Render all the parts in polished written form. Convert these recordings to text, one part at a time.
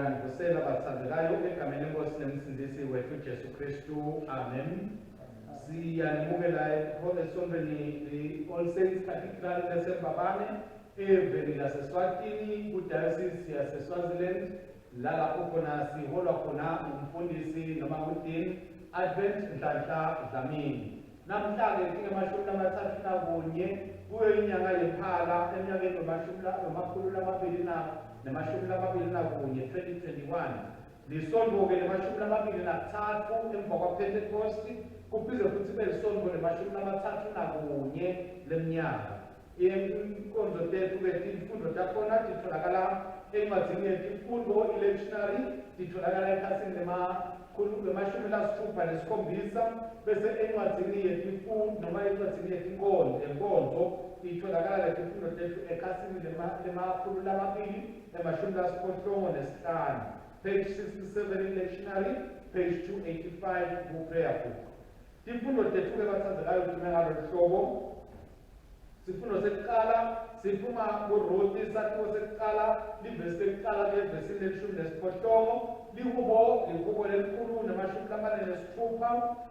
Ngiyanicela bathandekayo egameni lenkosi nemsindisi wethu Jesu Kristu. Amen. Siyanibukela esontweni i-All Saints Cathedral eseMbabane eveni laseSwatini kuDiocese yaseSwaziland, lapho khona siholwa khona umfundisi noma uDean Advent Nhlanhla Dlamini. Namhla-ke tinge-31 kuyo inyanga yePhala eminyakeni wama-2021 lisonto-ke le-23 emva kwaPentecost, kuphinde futhi kube lisonto le-31 leminyaka. Inkonzo tethu-ke imfundo takhona titholakala encwadzini yethu imfundo i-lectionary, titholakala ekhasini lema-67, bese encwadzini yethu imfundo noma encwadzini yethu enkonzo itholakala lethu imfundo tethu ekhasini lema-285, page 67 in-lectionary, page 285 ku-prayer book. Imfundo tethu-ke bathandekayo kume ngalo hlobo. Sifundo sekuqala siphuma kuRuth, isakhiwo sekuqala livesi lekuqala levesi le-18, lihubo lelikhulu ne-46.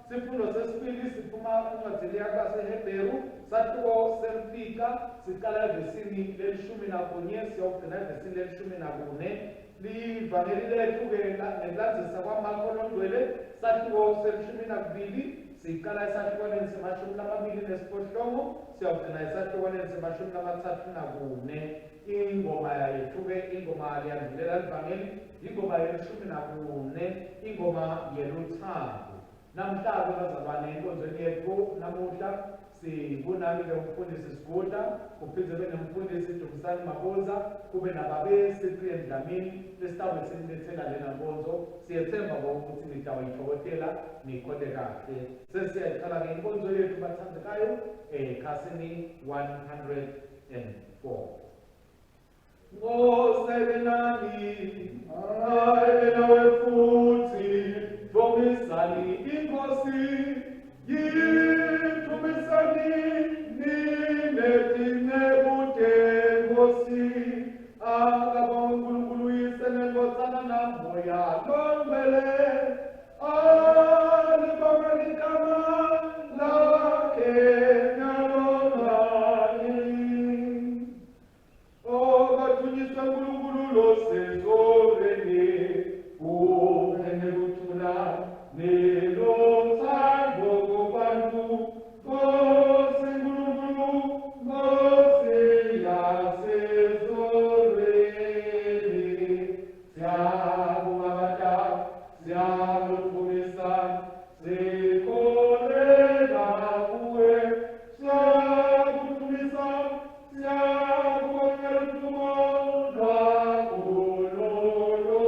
Sifundo sesibili siphuma encwadzini yabaseHebheru, isakhiwo semfika siqala evesini le-11 siyogcina evesini le-14. Livangeli lethu-ke ngekulandzisa kwaMarko Olongcwele, isakhiwo se-12 siqala esahlukaneni se-28 siyogcina esahlukaneni se-34. Ingoma yethu-ke ingoma yandlulela livangeli ingoma ye-14, ingoma yeluthando. Namhla-ke bazalwane enkonzweni yethu namuhla sibunami-ke umfundisi Siguta, kuphinde kube nomfundisi Dumisani Mabuza, kube nababe Cyprian Dlamini lesitabe sililethela lena nkonzo. Siyethemba ukuthi nitawayithokotela nikhonde kahle. Sesiyayiqala ngenkonzo yethu bathandekayo ekhasini 104. Ngosebenani ayelawe futhi Dumisani inkosi yithumisani ninetine bude nkosi akabonkulunkulu yisenenkotsana namoya longcwele alibongeligama lakhe nyalonani okathunyiswa nkulunkulu losezoreni kuphene kuthula nelothando kubantu Nkosi nkulunkulu Nkosi yasezoreni siyabonga Baba siyakudumisa sikholelwa kuwe siyakudumisa siyakubongela udumo lwakho lolo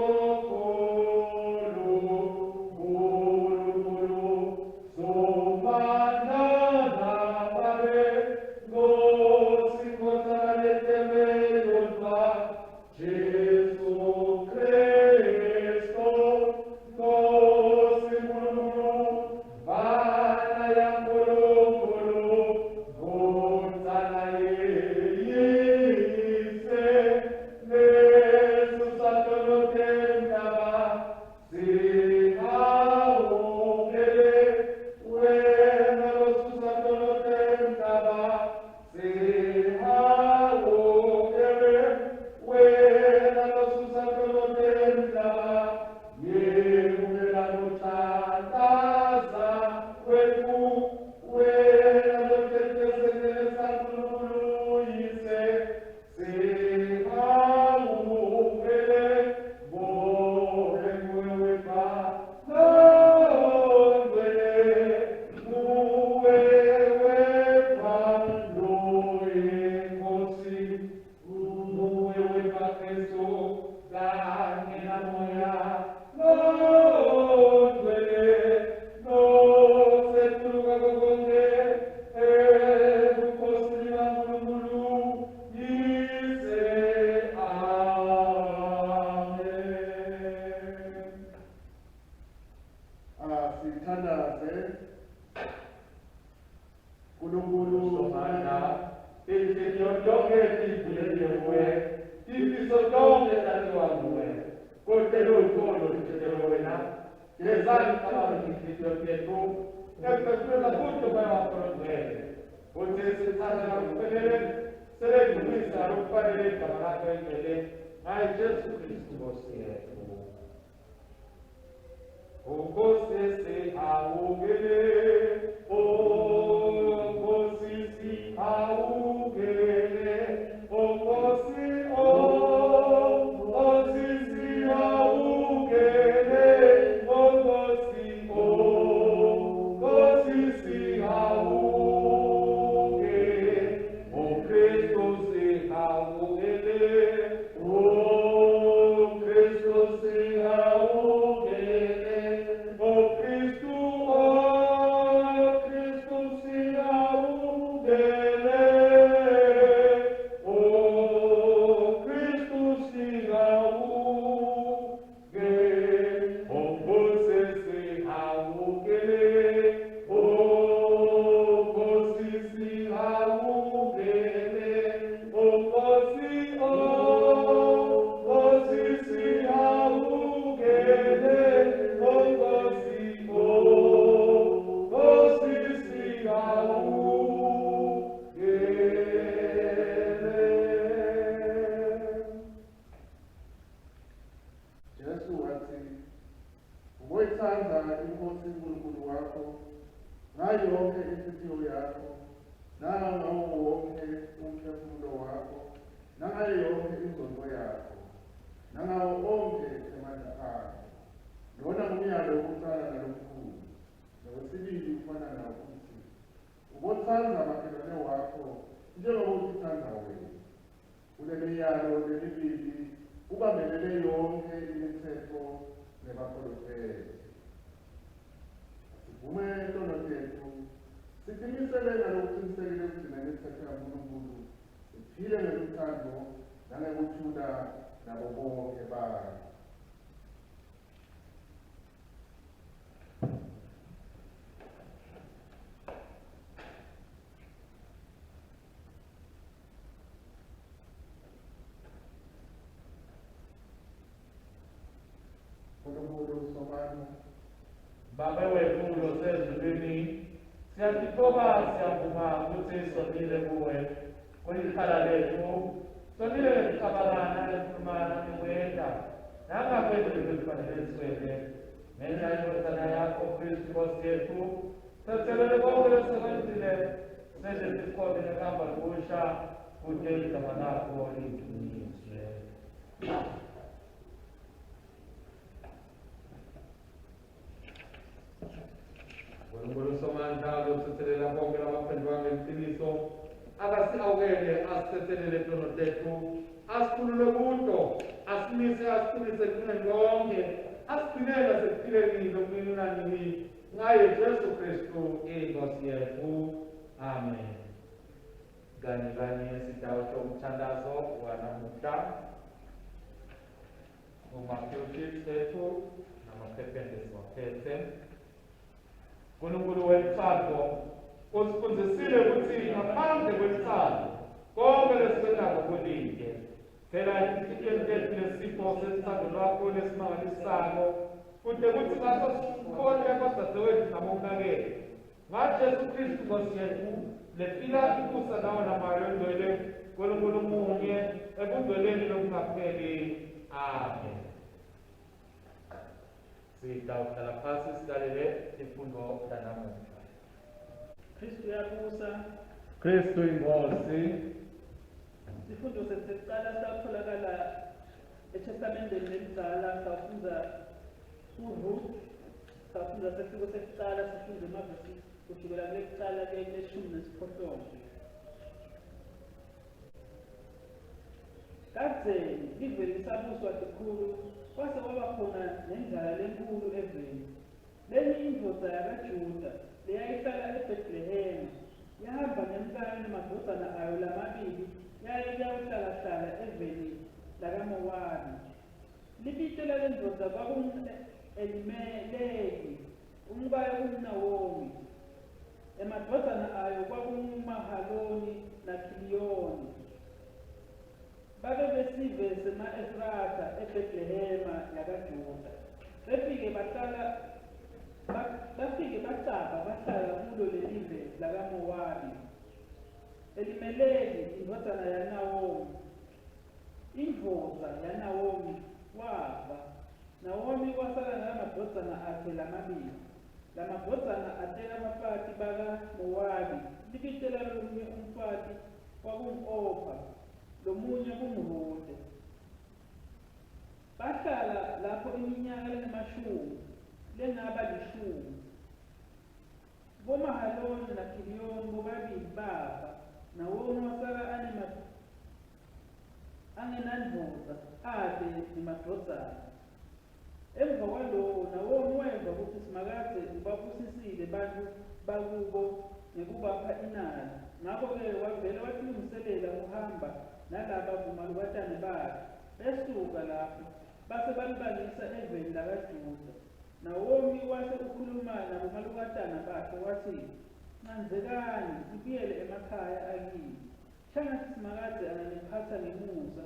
Gezani kama mkristo yetu, ekspektuna kuto kwa project. Uti sana kupelele, sere kumisa rupare kama kwendele, ai Yesu Kristo bosiye. Ogosese augele, ogosisi augele, ogosisi augele, ogosisi augele, o Cristo se augele, o Cristo se augele. O Cristo se augele, o Cristo se augele, o você se augele, o você se augele, o você se augele. Yesu wathi, uboyithanda inkosi uNkulunkulu wakho ngayo yonke inhliziyo yakho, nangawo wonke umphefumulo wakho, nangayo yonke ingqondo yakho, nangawo onke amandla akho. Lona ngumyalo wokuqala nalomkhulu. Nowesibili ufana nawo uthi, ubothanda makhelwane wakho njengoba uzithanda wena. Kule miyalo lemibili ubambelele yonke imithetho nebaprofeti. Sivume intono yethu, siqinisele nalokuqinisekile ekugcineni imithetho kaNkulunkulu, siphile ngeluthando nangekuthula nabo bonke bakhe. Baba wethu osezulwini, siyazithoba siyavuma ukuthi sonile kuwe kwikhala lethu, sonile ngekucabanana nekukhulumana nekuyenza nangakwenza ezifanele ziswele ngenxa yendodana yakho Kristu Nkosi yethu. Sesibele konke lesekwenzile, senze sikhonde nekuhamba kusha kude igama lakho lidunyiswe. Unkulunkulu Somandla lokusithelela bonke labaphendukanga ngeqiniso, akasi-awukele asithethelele izono zethu, asikhulule kuto, asimise asiqinise kuneni konke, asigcinele nasekuphileni lokunini nanini ngaye Jesu Kristu inkosi yethu. Amen. Kanye isitawu somthandazo wanamuhla, uMathewu sethu namaphephende siwaphethe. uNkulunkulu wethando usifundisile ukuthi ngaphandle kwesithando konke lesikwenako kulinge. Phela inhliziyweni lethu lesipho sesithando lwakho lesimangalisayo, kude kuthi ngaso sikhonde kodadewethu namonakele ngaJesu Kristu Nkosi yethu, lefika ikusa nawo namayo engcwele kuNkulunkulu munye ekungcweleni lokungapheli. Amen. Sitawuhlala phasi silalele imfundo yanamuhla. Kristu uyabusa. Kristu inkosi. Isifundo sesiqala satholakala eTestamenteni elidala, safunda uRuth, safunda sesiko sesiqala, sifunde amavesi kusukela kulekuqala ke-18. Kadzeni liveli lisabuswa likhulu, kwase kwaba khona nendlala lenkulu eveni. Lenye indvodza yakaJuda leyayihlala eBhethlehema yahamba nemkani namadodana ayo lamabili yaye kuyahlala eveni lakaMowabi. Libito lale ndvodza kwakungu-Elimeleki, umkayo kumNawomi. Emadodana ayo kwakunguMahaloni naKiliyoni. Babe besive sema-Efratha eBhethlehema yakaJuda. Befike bahlala bafike bacaba bahlala kulo lelive lakaMowabi Elimeleki indodana yaNawomi indvodza yaNawomi wafa Nawomi wasala namadvodzana akhe lamabili lamadvodzana ateka abafati bakaMowabi libitela lomunye umfati kwakungu-Opha lomunye kunguRuthe bahlala lapho iminyaka lengamashumi lengaba 10 boMahaloni naKiliyoni bobabili bafa Nawomi wasala angenandvodza ade nemadvodzana emva kwalowo Nawomi weva ukuthi simakade ubabusisile bantu bakubo ngekubapha inani ngakho-ke wavele watilungiselela ukuhamba nalaba bomalukatane bakhe besuka lapho base balibalisa eveni lakaJuda Nawomi wase ukhuluma nabomalukatana bakhe wathi ncanzekani sibuyele emakhaya akini shangathi simakade anganiphatha ngemusa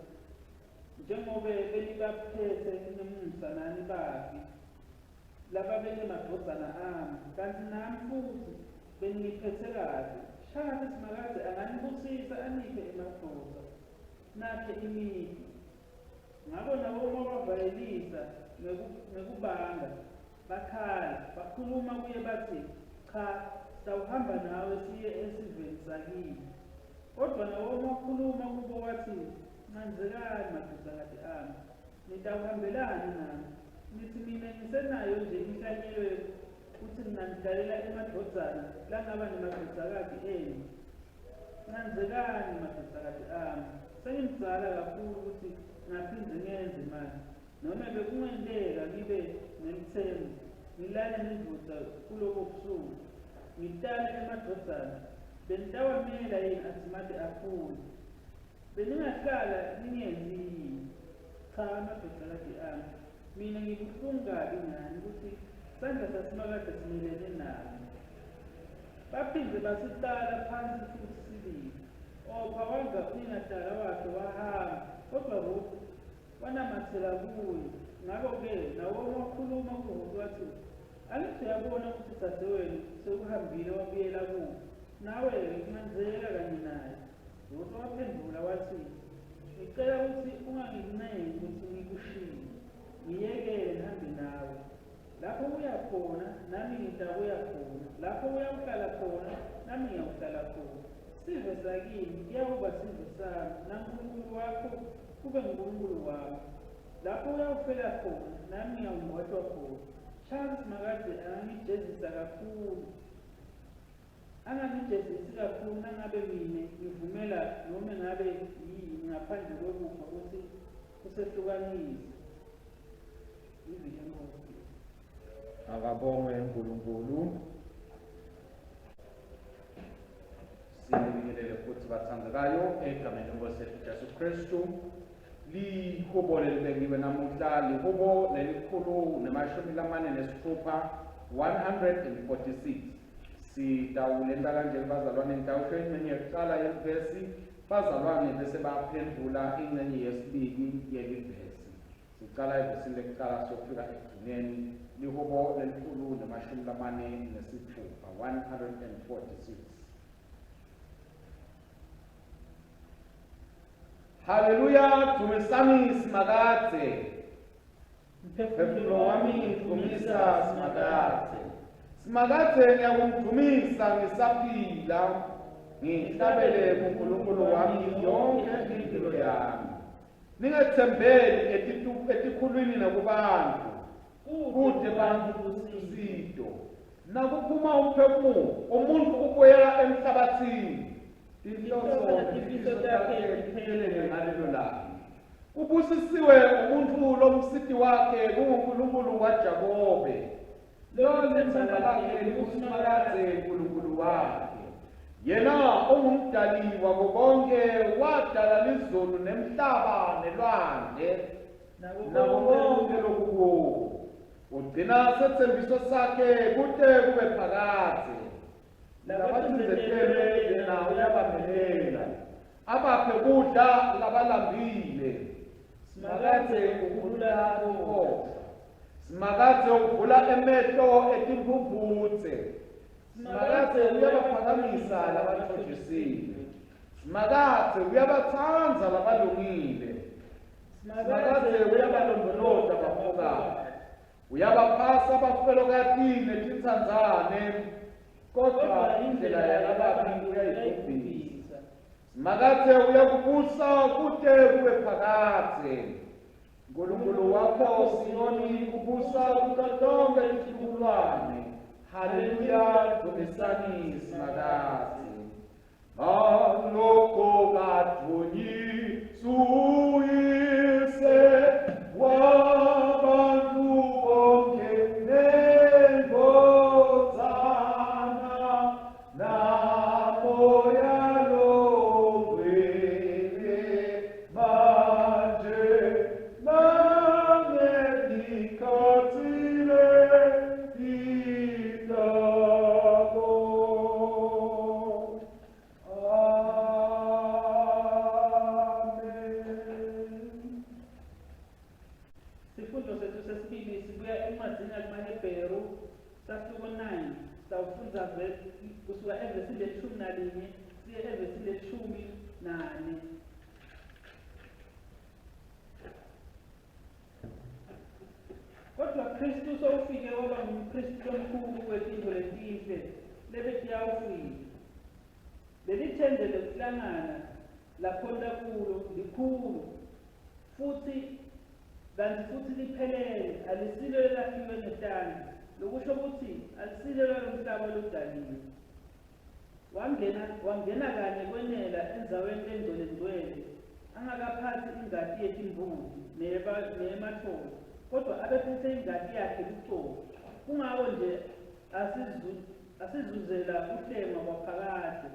njengobe belibaphethe ngemusa nani bakhe laba benemadvodzana ami kanti nami futhi beningiphethe kahle shangathi simakade anganibusisa aniphe emadvodza nakhe imithi ngabo Nawomi wabavayelisa ngekubanga bakhala bakhuluma kuye bathi cha sawuhamba nawe siye esiveni sakini kodwa Nawomi wakhuluma kubo wathi ncanzekani madodakazi ami nitawuhambelani nami nithi mina ngisenayo nje inhlanyelo ukuthi nginanidalela emadvodzana langaba nemadvodzakazi enu ncanzekani madodakazi ami sengimdzala kakhulu ukuthi ngaphinde ngenze manje noma bekungenteka ngibe nemthembu ngilale nendvodza kulobo busuku ngitale emadvodzana benitawamela yini asimade akhulu beningahlala ningenzi yini cha madodakazi ami mina ngibuhlungu kabi ngani ukuthi sandla sasimakade simelene nami baphinde basitala phansi futhi sibili Opha wanga uningadala wakhe wahamba kodwa Ruthe wanamathela kuye ngakho-ke Nawomi wakhuluma kuRuthe wathi angithi uyabona ukuthi dadewenu sekuhambile wabuyela kubo nawe-ke kunganzeka kanye naye Ruthe waphendula wathi ngicela ukuthi ungangincengi ukuthi ngikushiye ngiyekele ngihambe nawe lapho uya khona nami ngitakuya khona lapho uyawuhlala khona nami ngiyawuhlala khona sive sakini kuyakuba sive sami naNkulunkulu wakho kube nguNkulunkulu wami lapho uyawufela khona nami ngiyawungcwatshwa khona shangathi simakade angangijezisa kakhulu angangijezisi kakhulu nangabe mina ngivumela noma ngabe yini ngaphandle kokufa ukuthi kusehlukanise Akabongwe uNkulunkulu sinibingelele futhi bathandekayo egameni lenkosi yethu Jesu Kristu lihubo lelibekiwe namuhla lihubo lelikhulu nemashumi lamane nesithupha 146 sitawulenza kanje bazalwane ngitawusho ingxenye yokuqala yevesi bazalwane bese baphendula ingxenye yesibili yelivesi siqala evesini lokuqala sofika ekugcineni lihubo lelikhulu nemashumi lamane nesithupha 146. Haleluya, tumesami simakade mphefumulo wami ngidumisa simakade simakade ngiyakumdumisa ngisaphila ngihlabele kuNkulunkulu wami yonke impilo yami ningathembeli etikhulwini nakubantu kude bantu kusito nakuphuma umphefumulo umuntu ubuyela emhlabathini inhloso yakhe iphelele ngalelo langa ubusisiwe umuntu lomsidi wakhe kunguNkulunkulu kaJakobe lolenzela lakhe libusimakade uNkulunkulu wakhe yena ongumdali wabo bonke wadala izulu nemhlaba nelwandle nabo bonke lokuwo ugcina sethembiso sakhe kude kube phakade labathinzekele yena uyabambelela abaphe kudla labalambile simakade ukhulula ukhohlwa simakade Simakathe uvula emehlo etimpumputse. Simakathe uyabaphakamisa labathotshisile. Simakathe uyabathanda labalungile. Simakathe uyabalondoloza abaphokayo. Uyabaphasa abafelokatini etintsandzane, kodwa indlela yalababi uyayikhombisa. Simakathe uyakubusa kude kube phakathe. Nkulunkulu wakho Siyoni kubusa kuzo zonke izizukulwane. Haleluya, dumisani simakathe. Ngalokho kaDonyi suyise wabantu bonke nendodana namoya longcwele manje nangezikhathile izako. Sifundo sethu sesibili sibuya encwadini yakumaHebheru sahluko 9 sawufunda kusuka evesini leshumi nalinye siye evesini leshumi nane. Kodwa Kristu sowufike waba ngumpristi omkhulu wetintfo letinhle lebethi yawufika. Leli thende lokuhlangana lakhonta kulo likhulu futhi liphelele, alisilo elakhiwe ngetandla, lokusho ukuthi alisilo lomhlaba lodaliwe. Wangena kanye kwenela endzaweni engcwelengcwele, angakaphathi ingati yetimbuzi neyemathole, kodwa abephethe ingati yakhe lucobo. Kungako nje asizuzela uhlengwa kwaphakade.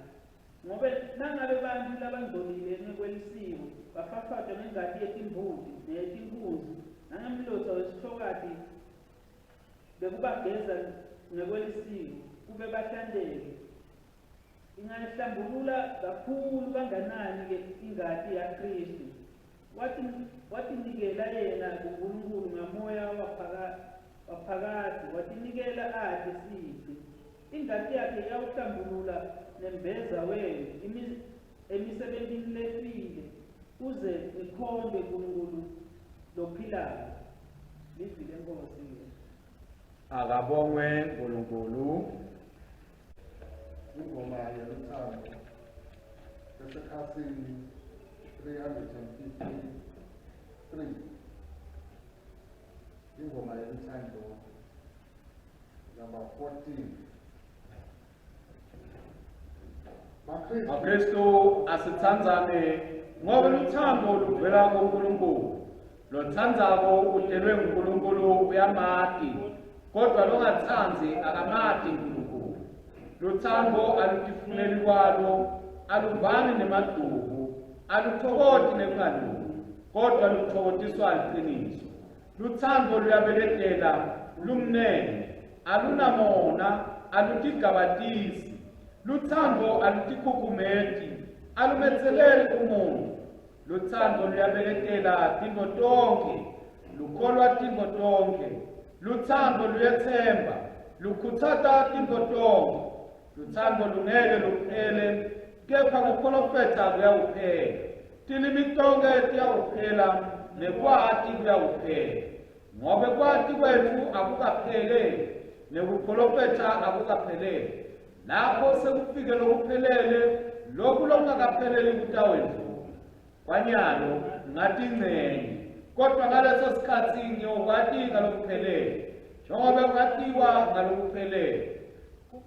Ngobe nangabe bantfu labangcolile ngekwelisiko bafafatwa ngengati yetimbuzi neyetinkunzi nangemlotha wesitfokati bekubageza ngekwelisiko kube bahlantekile. Ingayihlambulula kakhulu kanganani-ke ingati yaKristu. Watinikela yena kuNkulunkulu ngamoya waphakade, watinikela ade sithi. Ingati yakhe yawuhlambulula nembeza wenu emisebentini lefile uze nikhombe kuNkulunkulu lophilayo. Lizwi lenkosi. Akabongwe uNkulunkulu. Ingoma yokuthando esekhasini 353. Ingoma yokuthando number 14. Kristu asithandzane ngoba luthando luvela kuNkulunkulu. Lothandzako udelwe nguNkulunkulu uyamati, kodwa longatsandzi akamati uNkulunkulu. Luthando alutifuneli kwalo, aluvani nemaduku, aluthokoti nekungalungi, kodwa luthokotiswa liqiniso. Luthando luyabeketela, lumnene, alunamona, alutigabatisi. Luthando alutikhukhumeti, alumetseleli umuntu. Luthando luyabeketela tintfo tonke, lukholwa tintfo tonke. Luthando luyetsemba, lukhutsata tintfo tonke. Luthando lungeke luphele, kepha kukhonofeta kuyawuphela. Tilimi tonke tiyawuphela, nekwati kuyawuphela. Ngobe kwati kwethu akukapheleli, nekukholofeta akukapheleli. Lapho sekufike lokuphelele, lokhu lokungakapheleli kutawendlula. Kwanyalo ngatingcenye, kodwa ngaleso sikhathi ngiyokwati ngalokuphelele. Njengoba kwatiwa ngalokuphelele,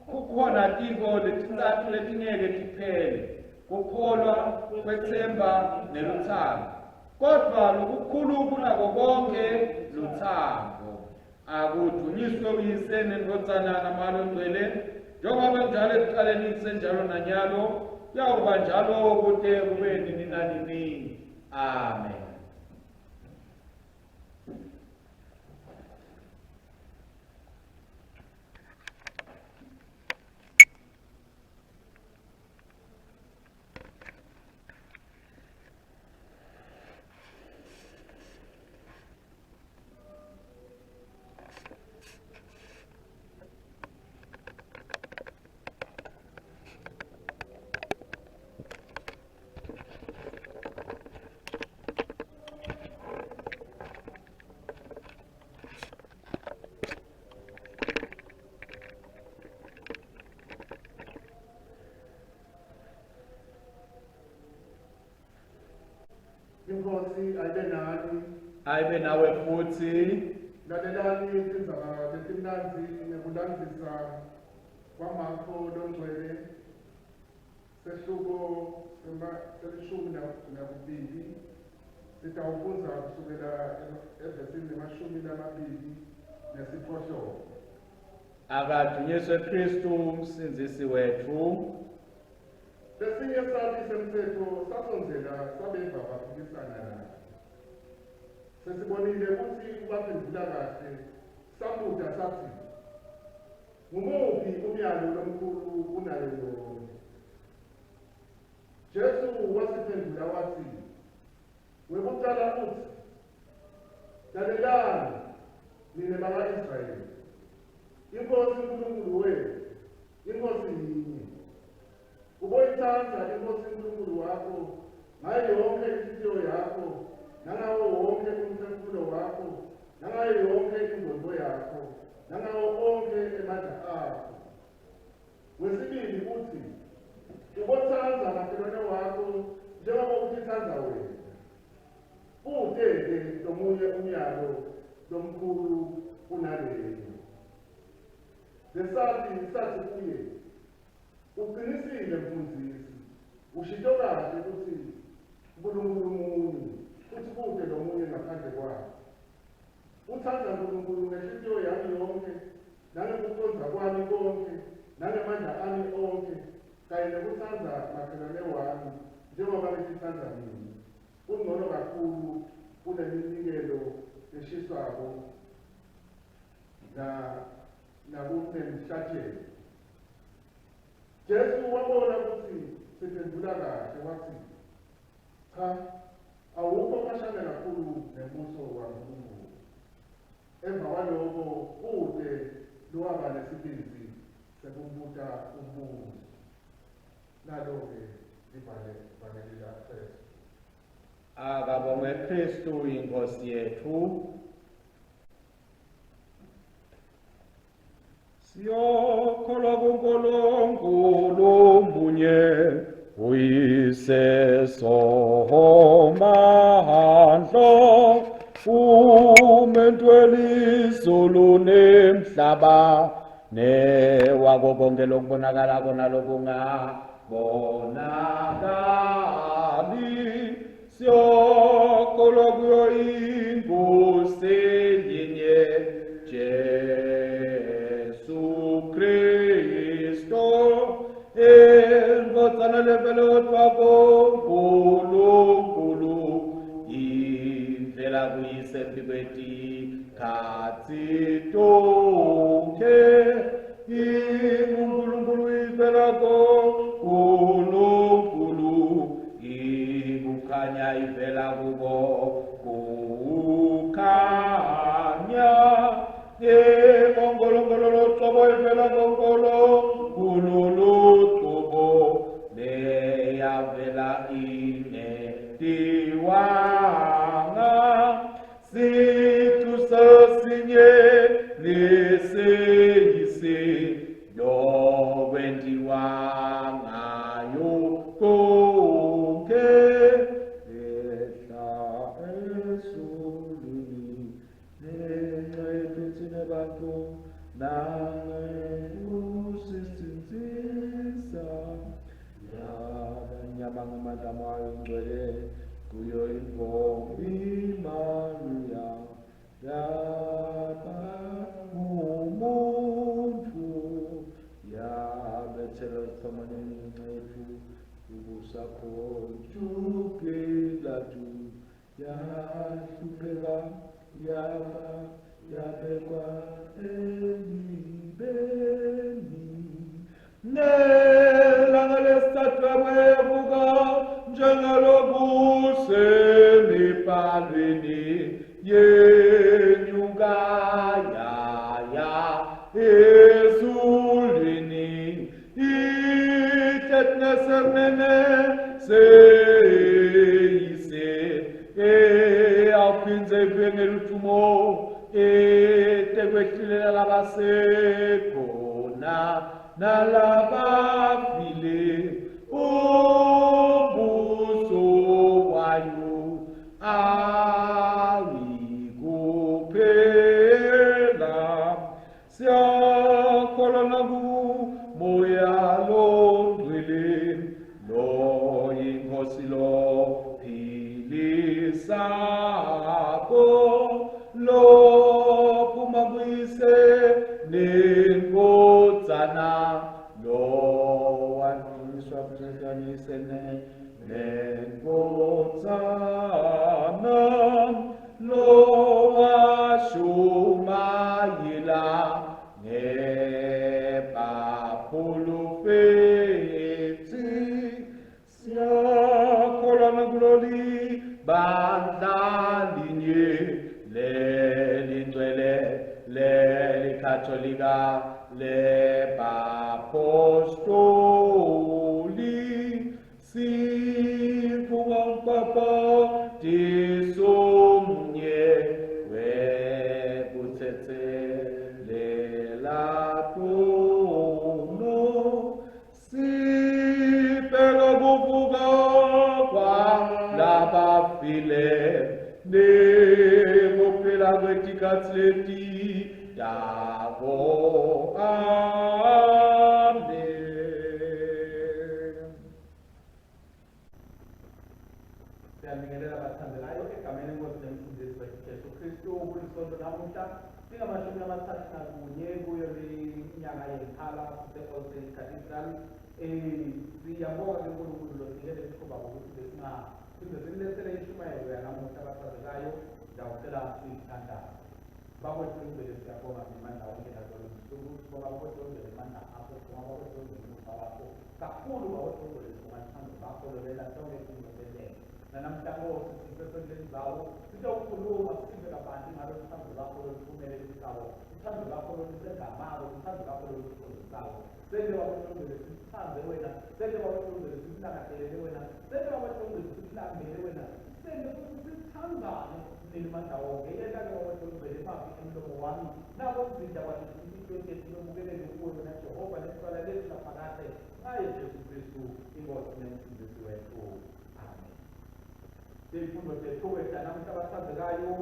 kukhona tintfo letintsatfu letingeke tiphele: kukholwa, kwetsemba, neluthando. Kodwa lokukhulu kunako konke luthando. Akudunyiswe uyise neNdodana naMoya Longcwele, njengoba njalo ekuqaleni kusenjalo nanyalo, kuyawuba njalo kude kube nini nanini. Amen. ayibe nani. ayibe nawe futhi. Lalelani izindaba letimnanzi nekulandzisa kwamakho longcwele sehluko selishumi nakubili. Sitawufundza kusukela evesini lemashumi lamabili nesiphohlongo. Akadunyiswe Kristu umsindisi wethu. Lesinye sati semtsetfo sasondzela sabeva baphikisana naye. Sesibonile ukuthi ubaphendula kahle, sabuda sathi, ngumuphi umyalo lomkhulu kunayo yonke? Jesu wasiphendula wathi, wekucala uthi, lalelani nine baka-Israyeli, Inkosi uNkulunkulu wethu, Inkosi yinye. Uboyithanda Inkosi uNkulunkulu wakho ngayo yonke inhliziyo yakho, nangawo wonke umphefumulo wakho, nangayo yonke ingqondo yakho, nangawo onke amandla akho. Wesibili uthi, ubothanda makhelwane wakho njengoba uzithanda wena. Kude-ke lomunye umyalo lomkhulu kunaleyo. Lesathi sathi kuye, uqinisile mfundisi, ushilo kahle ukuthi uNkulunkulu munye, futhi kude lomunye ngaphandle kwakhe. Uthanda uNkulunkulu ngenhliziyo yami yonke, nangekuconza kwami konke, nangamandla ami onke, kanye nokuthanda makhelwane wami njengoba ngithanda mina. Kungcono kakhulu kuneminikelo eshiswako nakunemhlatshelo. Jesu wabona ukuthi siphendula kahle wathi, cha, awukho kashane kakhulu nembuso kaNkulunkulu. Emva kwalokho kude lwaba nesibindi sekumbuta umbuzo. Nalo-ke ibhale likaKristu. Akabongwe Kristu inkosi yethu. Siyokholwa kuNkulunkulu munye uyisesomandla umuntu welizulu nemhlaba newako konke lokubonakala kona lokungabonakali. Siyokholwa kuyo inkosi yinye Jesu Kristu inkosi levela kwaNkulunkulu indlela kuyisembikweti khatsi tonke uNkulunkulu ivela kuNkulunkulu kukhanya ivela kubo kukhanya ngongolongolo loqobo ivela konkulunkulu loqobo leyavela inetiwanga situ sasinye leseyise lokwendiwangayo konke bantu nangekusisindisa yabanyama ngamandla amayo ngcwele kuyo intombi Maria yaba ngumuntu yabethela uthomaneni nxethu ubusakho jubilatu yahlupheka yafa yabekwa elibeni nelanga lesithathu yabuka njengalokhusemibhalweni yenyuka yaya ezulwini itetnesemene seyise eyaphinze ibengeluthumo etekwehlile labasekhona nalabafile umbuso wayo Cattolica le Apostoli si fugam papa di somnie we putete le la tuno si pero bufuga qua la bafile ne mo pela vetikatleti davo amen. Siyabingelela abathandelayo egameni lenkosi nemfundisi wethu Jesu Kristu kulisonto namuhla singamashumi amathathu nakunye kuyo linyanga yekhala sise-All Cathedral. Siyabonga ke uNkulunkulu losikele ithuba ngokuthi siphinde simlethele ishumayelo yanamuhla abathandelayo ndawucela siyithandaze. Bakwethu ngibele siyabonga ngemandla wonke nakolo msuku sibonga bakwethu ngibele imandla akho sibonga bakwethu ngibele umusa wakho kakhulu bakwethu ngibele singathando bakho lolela sonke singoselele namhlanje sisesendlini zawo sizokhuluma sivela bantu ngalo uthando lwakho oluphumelelisayo uthando lwakho olusengamako uthando lwakho olufundisayo sende wakwethu sithande wena sende wakwethu sikulangazelele wena sende wakwethu sikulambele wena sende futhi sithandane nilimandla wonke yena-ke wakwethu emavi emlomo wami nako mzinda wathi impilo yethu nomukelele kuwe wena Jehova nesicala lethu laphakade ngaye Jesu Kristu inkosi nemfundisi wethu. Imfundo zethu namuhla abathandekayo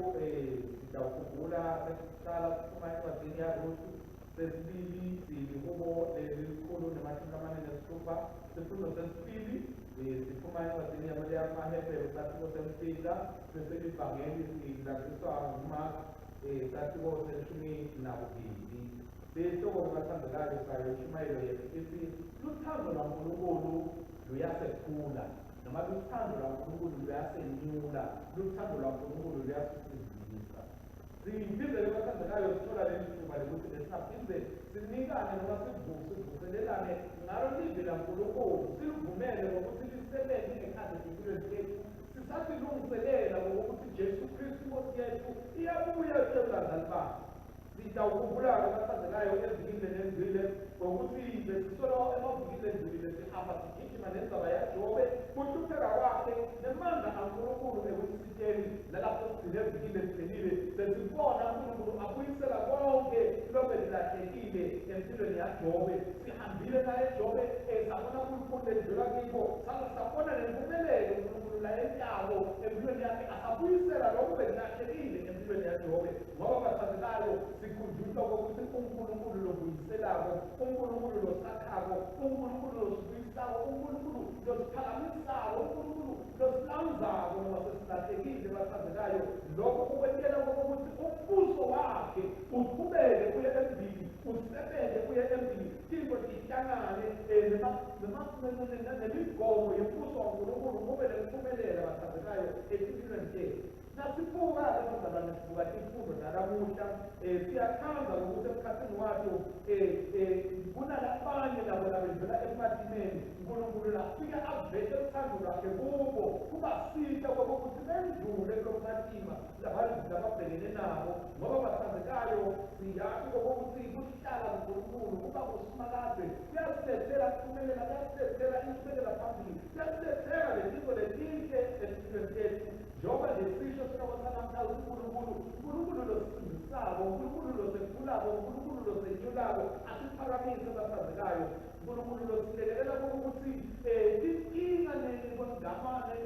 sidawukhumbula sesiqala siphuma encwadini yaRuthu sesibili sikubo lelikhulu nemashumi amane nesithupha sifundo sesibili siphuma encwadini yamaHebheru isathiwo semfica seselivangeli silatsiswa nguMark isathiwo seshumi nakubili. Sihloko kubathandekayo sayo ishumayelo yethu ithi luthando lwaNkulunkulu luyasekhula noma luthando lwaNkulunkulu luyasenyula luthando lwaNkulunkulu luyasisindisa. Siphindele kubathandekayo sithola leli thuba lokuthi besingaphinde sinikane noma sivuselelane ngalo livi laNkulunkulu silivumele ngokuthi lisebenze ngekhathi empilweni zethu sisasilungiselela ngokuthi Jesu Kristu inkosi yethu iyabuya ebazali bakhe. Sidawukhumbula-ke abathandekayo ezikile nezile ngokuthi besisolo emavikile ezikile sihamba sigijima nendaba yaJobe kuhlupheka kwakhe nemandla kaNkulunkulu ekusitsheni nalapho sigcine evikile siphelile sesibona uNkulunkulu abuyisela konke lokho lilahlekile empilweni yaJobe. Sihambile naye eJobe sabona uNkulunkulu edlula kibo sabona nempumelelo uNkulunkulu la enyabo empilweni yakhe asabuyisela lokho belilahlekile empilweni yaJobe. Ngoba bathandekayo sikhunjulwa kokuthi uNkulunkulu lobuyiselako, uNkulunkulu losakhako, uNkulunkulu losibuyisako, uNkulunkulu losiphakamisako, uNkulunkulu losilamuzako noma sesilahlekile bathandekayo. Lokho kukwetshela kokuthi umbuso wakhe uqhubeke kuye embili usebenze kuye embili into ihlangane nemigomo yembuso kaNkulunkulu kube nempumelelo bathandekayo empilweni zethu. Nasibuka abazalwane sibuka imfundo nalamuhla siyakhanga ukuthi emkhathini wakho kunalabanye labo labendlula emathimeni uNkulunkulu lafika avele uthando lwakhe kubo kubasita kokuthi bendlule kulo mathima lababhekene nabo. Ngoba bathandekayo siyazi kokuthi kuhlala uNkulunkulu kuba kusimakaze kuyasilethela kuphumelela kuyasilethela inqubekela phambili kuyasilethela lezinto lezinhle empilweni zethu. Njengoba lesisho sikawasanamhla uNkulunkulu losindisako, uNkulunkulu losekhulako, uNkulunkulu losenyulako asiphakamise abathandekayo. uNkulunkulu losilekelela kokuthi inkinga nezingamane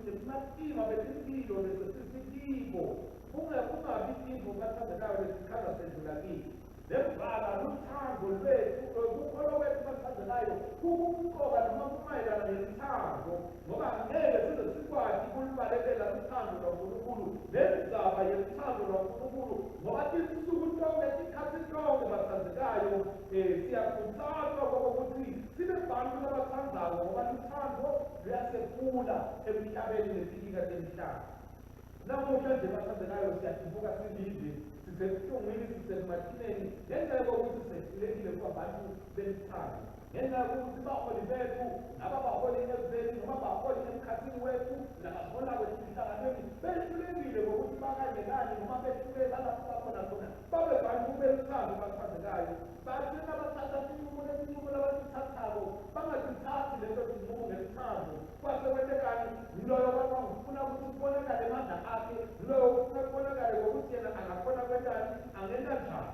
nemathima besimpilo lesesikibo kungabi imvo bathandekayo lesikhala sendlula kibo. Lebhala luthando lwethu kukholo wethu bathandekayo kukumqoka noma kumayelana nesithando ngoba ngeke size sikwazi ukulibalelela uthando lwaNkulunkulu nendaba yesithando lwaNkulunkulu ngoba isisuku sonke isikhathi sonke bathandekayo siyakhuthazwa kokuthi sibe bantu abathandayo ngoba uthando luyasekhula emhlabeni nesikika semhlaba. Namuhla nje bathandekayo siyadimbuka sibili sisebuhlungwini sisemathimeni ngenxa yokuthi sehlulekile kwabantu besithando ngenxa yokuthi baholi bethu nababaholi ezweni noma baholi emkhathini wethu nabahola wethu emhlanganweni behlulekile ngokuthi bakanyekane noma behluleka lapho bakhona khona babe bantu lothando bathandekayo bathi nabathatha isinqumo labasithathako bangasithathi leso sinqumo ngesithando kwase kwenzekani yiloyo ufuna ukuthi kubonakale amandla akhe yiloyo ufuna kubonakale ngokuthi yena angakhona kwenzani angenza njani.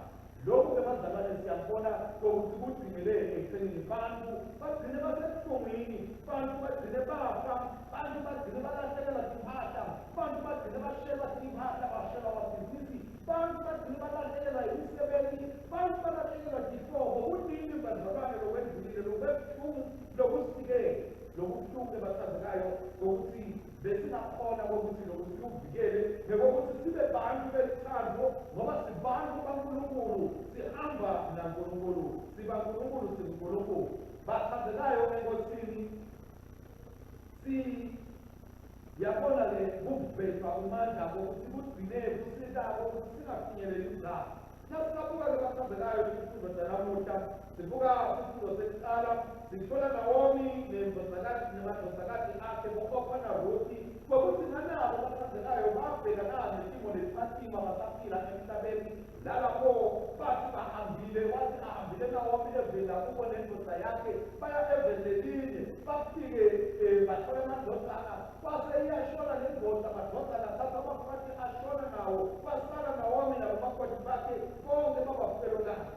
Lokhu-ke bazalwane siyabona ukuthi kugcinele ekuthenini bantu bagcine basebuhlungwini, bantu bagcine bafa, bantu bagcine balahlekelwa zimpahla, bantu bagcine bashelwa zimpahla, bashelwa ababhizinisi, bantu bagcine balahlekelwa imisebenzi, bantu balahlekelwa zihlobo. Kunini bazalwane lokwenzile lokubuhlungu lokusikele lokubuhlungu ebathandekayo ukuthi besingakhona kokuthi lokuthi kuvikele nekokuthi sibe bantu besithando ngoba sibantu kaNkulunkulu sihamba naNkulunkulu sibaNkulunkulu singuNkulunkulu. Bathandekayo enkosini siyabona le kuveza umandla wokuthi kugcine kusikako ukuthi singafinyeleli ngapha. Nasisabuka-ke bathandekayo isifundo sanamuhla sibuka isifundo sekuqala sithola Naomi nemadodakazi akhe bokhopha Ruthi ngokuthi nanabo bathandekayo babhekana nesimo lesimatima basaphila emhlabeni lalapho bathi bahambile wathi ahambile Naomi evela kubo nendoda yakhe baya evendelinye bafike bathola amadodana kwase iyashona nendoda amadodana thatha amakhwathi ashona nawo kwasala Naomi nabamakoti bakhe bonke babafelokana